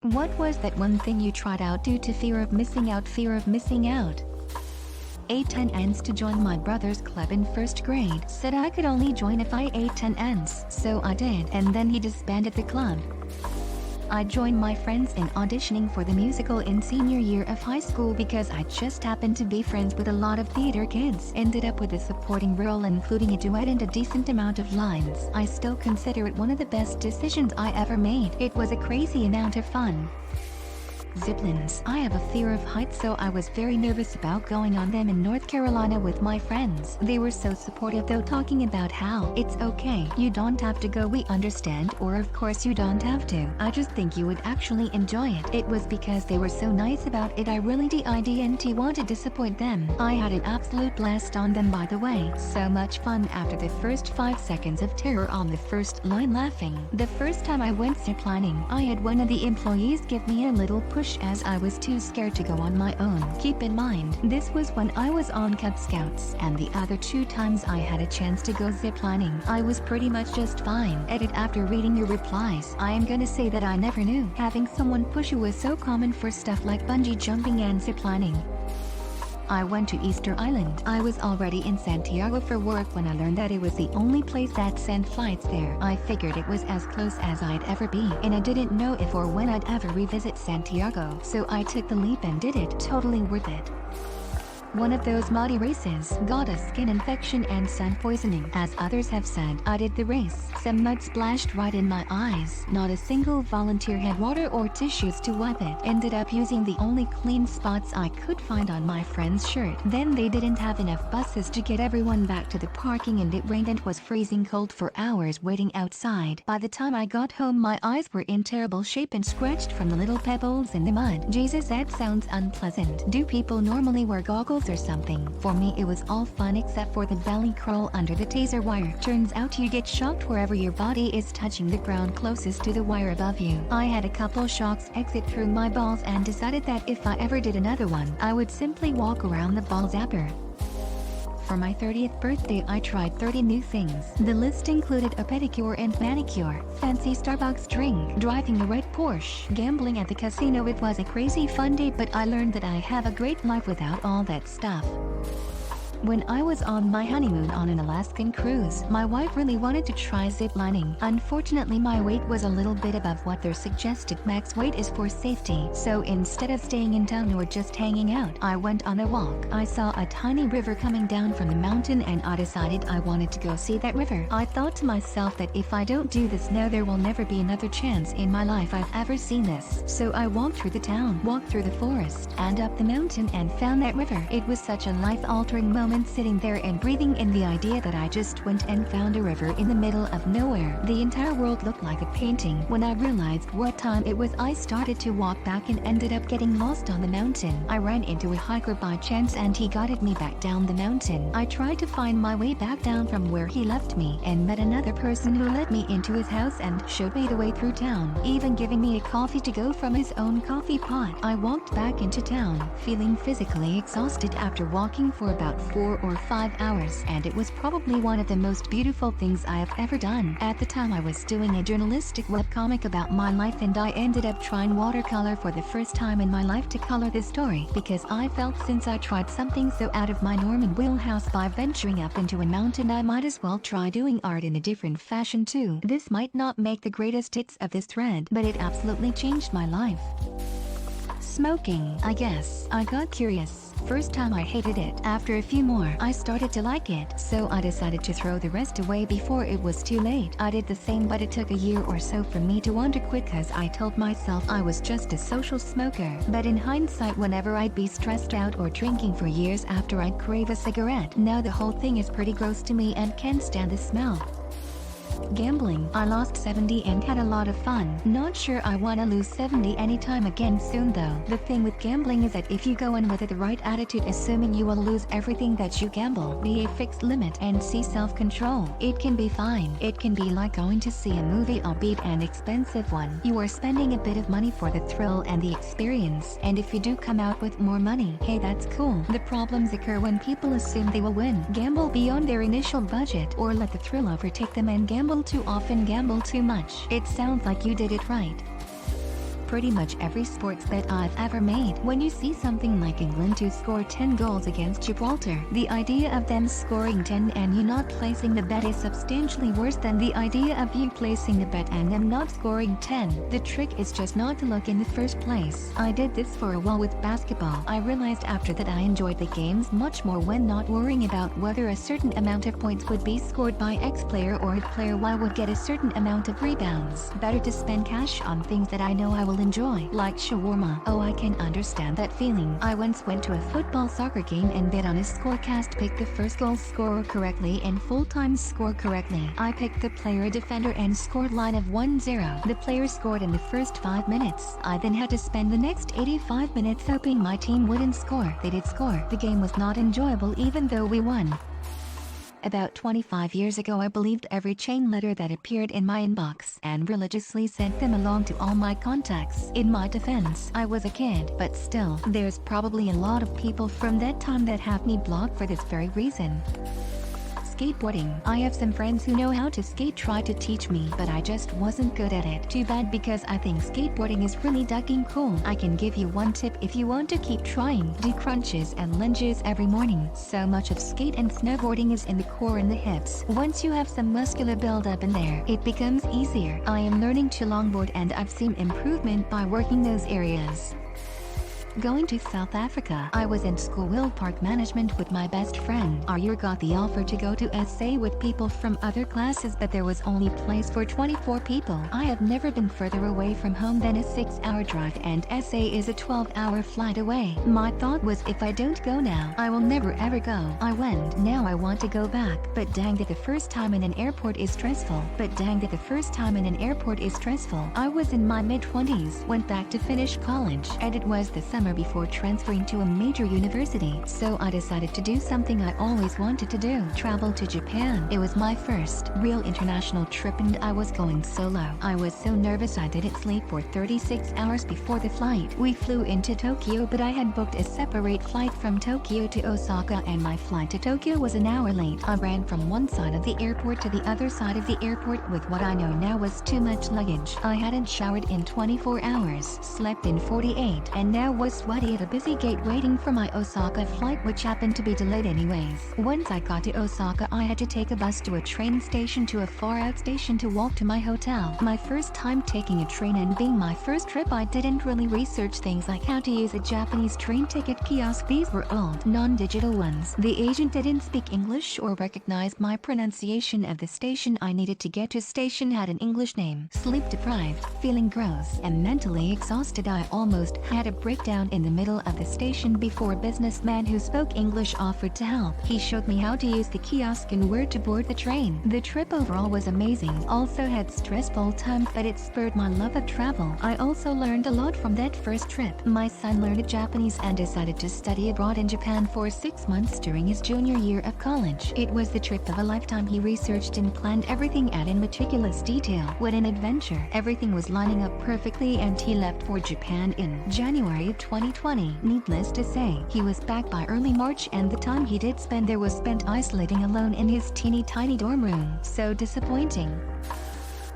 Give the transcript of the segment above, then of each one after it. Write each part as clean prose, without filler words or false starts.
What was that one thing you tried out due to fear of missing out? Fear of missing out. 10 ends to join my brother's club in 1st grade. Said I could only join if I ate 10 ends, so I did, and then he disbanded the club. I joined my friends in auditioning for the musical in senior year of high school because I just happened to be friends with a lot of theater kids. Ended up with a supporting role including a duet and a decent amount of lines. I still consider it one of the best decisions I ever made. It was a crazy amount of fun. Ziplines. I have a fear of heights, so I was very nervous about going on them in North Carolina with my friends. They were so supportive though, talking about how it's okay, you don't have to go, we understand, or of course you don't have to. I just think you would actually enjoy it. It was because they were so nice about it I really didn't want to disappoint them. I had an absolute blast on them, by the way. So much fun after the first 5 seconds of terror on the first line laughing. The first time I went ziplining, I had one of the employees give me a little push as I was too scared to go on my own. Keep in mind, this was when I was on Cub Scouts, and the other 2 times I had a chance to go ziplining, I was pretty much just fine. Edit after reading your replies. I am gonna say that I never knew having someone push you was so common for stuff like bungee jumping and ziplining. I went to Easter Island. I was already in Santiago for work when I learned that it was the only place that sent flights there. I figured it was as close as I'd ever be, and I didn't know if or when I'd ever revisit Santiago, so I took the leap and did it. Totally worth it. One of those muddy races, got a skin infection and sun poisoning. As others have said, I did the race. Some mud splashed right in my eyes. Not a single volunteer had water or tissues to wipe it. Ended up using the only clean spots I could find on my friend's shirt. Then they didn't have enough buses to get everyone back to the parking, and it rained and was freezing cold for hours waiting outside. By the time I got home, my eyes were in terrible shape and scratched from the little pebbles in the mud. Jesus, that sounds unpleasant. Do people normally wear goggles or something? For me it was all fun except for the belly crawl under the taser wire. Turns out you get shocked wherever your body is touching the ground closest to the wire above you. I had a couple shocks exit through my balls and decided that if I ever did another one, I would simply walk around the ball zapper. For my 30th birthday I tried 30 new things. The list included a pedicure and manicure, fancy Starbucks drink, driving a red Porsche, gambling at the casino. It was a crazy fun day, but I learned that I have a great life without all that stuff. When I was on my honeymoon on an Alaskan cruise, my wife really wanted to try ziplining. Unfortunately, my weight was a little bit above what their suggested max weight is for safety, so instead of staying in town or just hanging out, I went on a walk. I saw a tiny river coming down from the mountain and I decided I wanted to go see that river. I thought to myself that if I don't do this now, there will never be another chance in my life I've ever seen this. So I walked through the town, walked through the forest, and up the mountain and found that river. It was such a life-altering moment sitting there and breathing in the idea that I just went and found a river in the middle of nowhere. The entire world looked like a painting. When I realized what time it was, I started to walk back and ended up getting lost on the mountain. I ran into a hiker by chance and he guided me back down the mountain. I tried to find my way back down from where he left me and met another person who led me into his house and showed me the way through town, even giving me a coffee to go from his own coffee pot. I walked back into town, feeling physically exhausted after walking for about 4 or 5 hours, and it was probably one of the most beautiful things I have ever done. At the time I was doing a journalistic webcomic about my life, and I ended up trying watercolor for the first time in my life to color this story, because I felt since I tried something so out of my normal wheelhouse by venturing up into a mountain, I might as well try doing art in a different fashion too. This might not make the greatest hits of this thread, but it absolutely changed my life. Smoking, I guess. I got curious. First time I hated it. After a few more, I started to like it, so I decided to throw the rest away before it was too late. I did the same, but it took a year or so for me to want to quit cause I told myself I was just a social smoker. But in hindsight, whenever I'd be stressed out or drinking for years after, I'd crave a cigarette. Now the whole thing is pretty gross to me and can't stand the smell. Gambling. I lost 70 and had a lot of fun. Not sure I wanna lose 70 anytime again soon though. The thing with gambling is that if you go in with the right attitude, assuming you will lose everything that you gamble, be a fixed limit and see self-control, it can be fine. It can be like going to see a movie, albeit an expensive one. You are spending a bit of money for the thrill and the experience, and if you do come out with more money, hey, that's cool. The problems occur when people assume they will win, gamble beyond their initial budget, or let the thrill overtake them and gamble too often, gamble too much. It sounds like you did it right. pretty much every sports bet I've ever made. When you see something like England to score 10 goals against Gibraltar, the idea of them scoring 10 and you not placing the bet is substantially worse than the idea of you placing the bet and them not scoring 10. The trick is just not to look in the first place. I did this for a while with basketball. I realized after that I enjoyed the games much more when not worrying about whether a certain amount of points would be scored by X player or player Y would get a certain amount of rebounds. Better to spend cash on things that I know I will enjoy, like shawarma. Oh, I can understand that feeling. I once went to a football soccer game and bet on a scorecast, picked the first goal scorer correctly and full-time score correctly. I picked the player defender and scored line of 1-0. The player scored in the first 5 minutes. I then had to spend the next 85 minutes hoping my team wouldn't score. They did score. The game was not enjoyable even though we won. About 25 years ago I believed every chain letter that appeared in my inbox and religiously sent them along to all my contacts. In my defense, I was a kid, but still, there's probably a lot of people from that time that have me blocked for this very reason. Skateboarding. I have some friends who know how to skate, try to teach me, but I just wasn't good at it. Too bad, because I think skateboarding is really ducking cool. I can give you one tip if you want to keep trying. Do crunches and lunges every morning. So much of skate and snowboarding is in the core and the hips. Once you have some muscular buildup in there, it becomes easier. I am learning to longboard and I've seen improvement by working those areas. Going to South Africa. I was in school park management with my best friend. Arya got the offer to go to SA with people from other classes, but there was only place for 24 people. I have never been further away from home than a 6-hour drive, and SA is a 12-hour flight away. My thought was, if I don't go now, I will never ever go. I went. Now I want to go back, but dang it, the first time in an airport is stressful. I was in my mid-20s, went back to finish college, and it was the summer before transferring to a major university, so I decided to do something I always wanted to do: travel to Japan. It was my first real international trip and I was going solo. I was so nervous I didn't sleep for 36 hours before the flight. We flew into Tokyo, but I had booked a separate flight from Tokyo to Osaka and my flight to Tokyo was an hour late. I ran from one side of the airport to the other side of the airport with what I know now was too much luggage. I hadn't showered in 24 hours, slept in 48, and now was sweaty at a busy gate waiting for my Osaka flight, which happened to be delayed anyways. Once I got to Osaka, I had to take a bus to a train station to a far-out station to walk to my hotel. My first time taking a train and being my first trip, I didn't really research things like how to use a Japanese train ticket kiosk. These were old, non-digital ones. The agent didn't speak English or recognize my pronunciation of the station I needed to get to. Station had an English name. Sleep deprived, feeling gross, and mentally exhausted, I almost had a breakdown in the middle of the station before a businessman who spoke English offered to help. He showed me how to use the kiosk and where to board the train. The trip overall was amazing. Also had stressful times, but it spurred my love of travel. I also learned a lot from that first trip. My son learned Japanese and decided to study abroad in Japan for 6 months during his junior year of college. It was the trip of a lifetime. He researched and planned everything out in meticulous detail. What an adventure. Everything was lining up perfectly and he left for Japan in January 2020. Needless to say, he was back by early March, and the time he did spend there was spent isolating alone in his teeny tiny dorm room. So disappointing.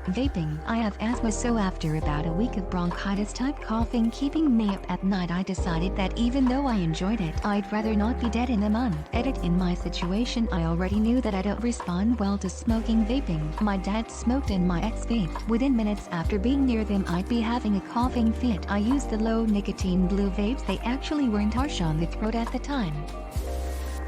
Vaping. I have asthma, so after about a week of bronchitis type coughing keeping me up at night, I decided that even though I enjoyed it, I'd rather not be dead in a month. Edit: in my situation, I already knew that I don't respond well to smoking. Vaping. My dad smoked and my ex vaped. Within minutes after being near them, I'd be having a coughing fit. I used the low nicotine blue vapes. They actually weren't harsh on the throat at the time.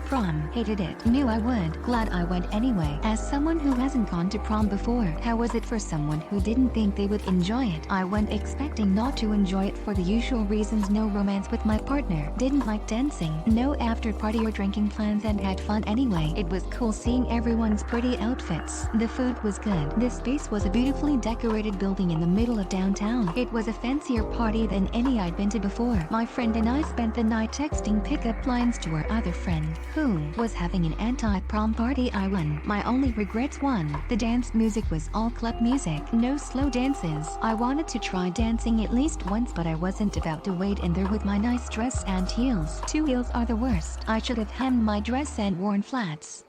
Prom. Hated it. Knew I would. Glad I went anyway. As someone who hasn't gone to prom before, how was it for someone who didn't think they would enjoy it? I went expecting not to enjoy it for the usual reasons: no romance with my partner, didn't like dancing, no after party or drinking plans, and had fun anyway. It was cool seeing everyone's pretty outfits. The food was good. This space was a beautifully decorated building in the middle of downtown. It was a fancier party than any I'd been to before. My friend and I spent the night texting pickup lines to our other friend, who was having an anti-prom party. I won. My only regrets: 1. The dance music was all club music, no slow dances. I wanted to try dancing at least once, but I wasn't about to wait in there with my nice dress and heels. 2. Heels are the worst. I should have hemmed my dress and worn flats.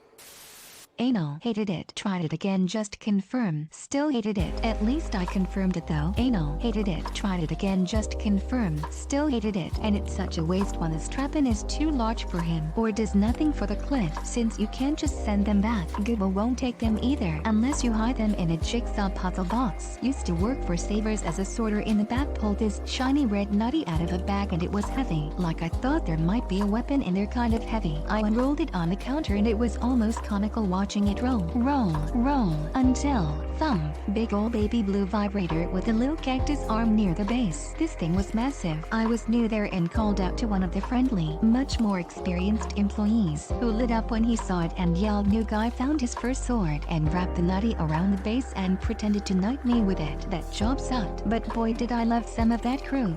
Anal. Hated it. Tried it again just confirm. Still hated it. At least I confirmed it though. Anal. Hated it. Tried it again just confirm. Still hated it. And it's such a waste when the strap-in is too large for him. Or does nothing for the clit, since you can't just send them back. Ggeekboy won't take them either, unless you hide them in a jigsaw puzzle box. Used to work for Savers as a sorter in the back, pulled this shiny red nutty out of a bag and it was heavy. Like I thought there might be a weapon in there, kind of heavy. I unrolled it on the counter and it was almost comical watching it roll, until thump. Big ol' baby blue vibrator with a little cactus arm near the base. This thing was massive. I was new there and called out to one of the friendly, much more experienced employees, who lit up when he saw it and yelled, "New guy found his first sword," and wrapped the nutty around the base and pretended to knight me with it. That job sucked, but boy did I love some of that crew.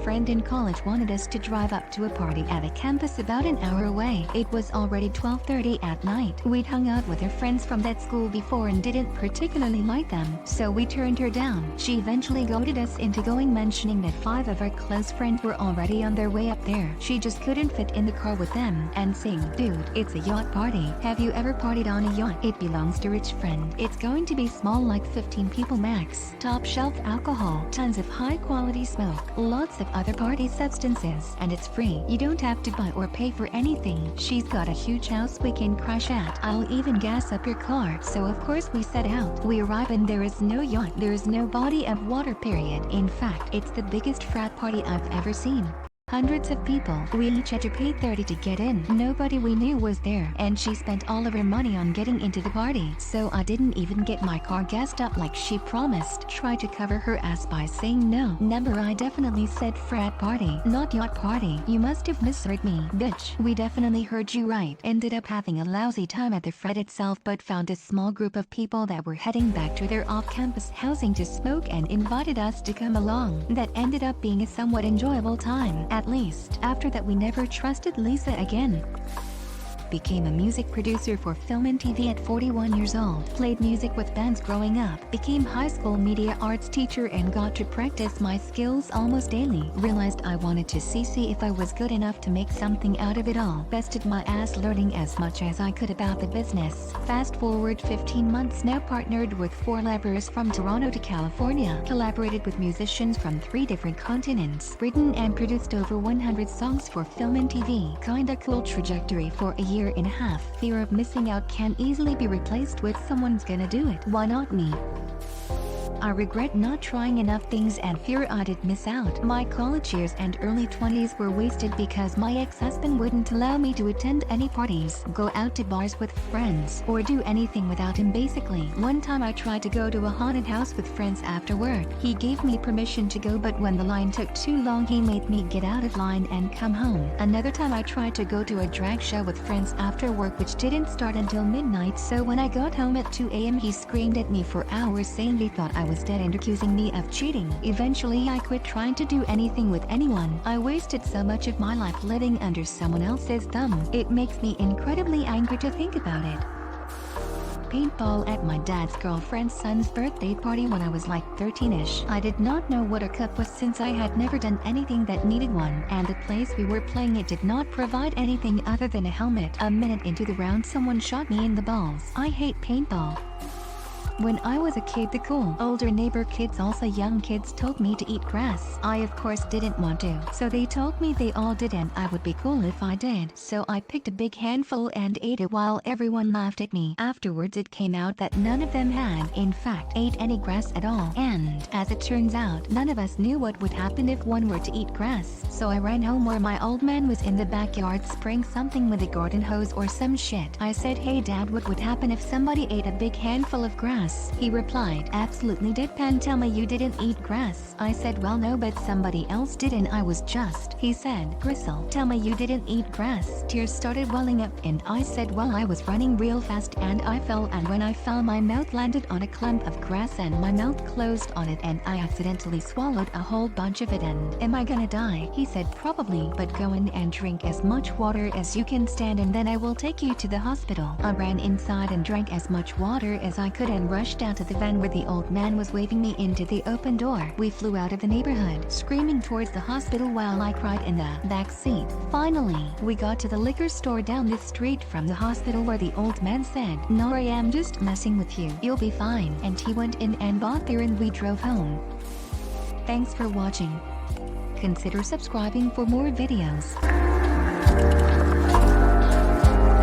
Friend in college wanted us to drive up to a party at a campus about an hour away. It was already 12:30 at night. We'd hung out with her friends from that school before and didn't particularly like them, so we turned her down. She eventually goaded us into going, mentioning that 5 of our close friends were already on their way up there. She just couldn't fit in the car with them, and saying, "Dude, it's a yacht party. Have you ever partied on a yacht? It belongs to rich friend. It's going to be small, like 15 people max. Top shelf alcohol, tons of high quality smoke, lots of other party substances, and it's free. You don't have to buy or pay for anything. She's got a huge house we can crash at. I'll even gas up your car." So of course we set out. We arrive and there is no yacht. There is no body of water, period. In fact, it's the biggest frat party I've ever seen. Hundreds of people. We each had to pay $30 to get in. Nobody we knew was there, and she spent all of her money on getting into the party, so I didn't even get my car gassed up like she promised. Tried to cover her ass by saying no. Number, I definitely said frat party, not yacht party. You must have misheard me, bitch. We definitely heard you right. Ended up having a lousy time at the frat itself, but found a small group of people that were heading back to their off-campus housing to smoke and invited us to come along. That ended up being a somewhat enjoyable time. At least. After that we never trusted Lisa again. Became a music producer for film and TV at 41 years old. Played music with bands growing up. Became high school media arts teacher and got to practice my skills almost daily. Realized I wanted to see if I was good enough to make something out of it all. Bested my ass learning as much as I could about the business. Fast forward 15 months, now partnered with 4 labors from Toronto to California. Collaborated with musicians from 3 different continents. Written and produced over 100 songs for film and TV. Kinda cool trajectory for a year and a half. Fear of missing out can easily be replaced with someone's gonna do it. Why not me? I regret not trying enough things and fear I did miss out. My college years and early 20s were wasted because my ex-husband wouldn't allow me to attend any parties, go out to bars with friends, or do anything without him basically. One time I tried to go to a haunted house with friends after work. He gave me permission to go, but when the line took too long he made me get out of line and come home. Another time I tried to go to a drag show with friends after work, which didn't start until midnight, so when I got home at 2 a.m. he screamed at me for hours saying he thought I was dead and accusing me of cheating. Eventually I quit trying to do anything with anyone. I wasted so much of my life living under someone else's thumb. It makes me incredibly angry to think about it. Paintball at my dad's girlfriend's son's birthday party when I was like 13ish. I did not know what a cup was since I had never done anything that needed one, and the place we were playing it did not provide anything other than a helmet. A minute into the round someone shot me in the balls. I hate paintball. When I was a kid, the cool older neighbor kids, also young kids, told me to eat grass. I of course didn't want to, so they told me they all did and I would be cool if I did. So I picked a big handful and ate it while everyone laughed at me. Afterwards it came out that none of them had, in fact, ate any grass at all. And, as it turns out, none of us knew what would happen if one were to eat grass. So I ran home where my old man was in the backyard spraying something with a garden hose or some shit. I said, "Hey Dad, what would happen if somebody ate a big handful of grass?" He replied, absolutely deadpan, "Tell me you didn't eat grass." I said, "Well no, but somebody else did and I was just." He said, "Gristle, tell me you didn't eat grass." Tears started welling up and I said, "Well, I was running real fast and I fell, and when I fell my mouth landed on a clump of grass and my mouth closed on it and I accidentally swallowed a whole bunch of it and am I gonna die?" He said probably, but go in and drink as much water as you can stand and then I will take you to the hospital. I ran inside and drank as much water as I could and rushed out of the van where the old man was waving me into the open door. We flew out of the neighborhood, screaming towards the hospital while I cried in the back seat. Finally, we got to the liquor store down the street from the hospital where the old man said, "No, I am just messing with you. You'll be fine." And he went in and bought beer and we drove home. Thanks for watching. Consider subscribing for more videos.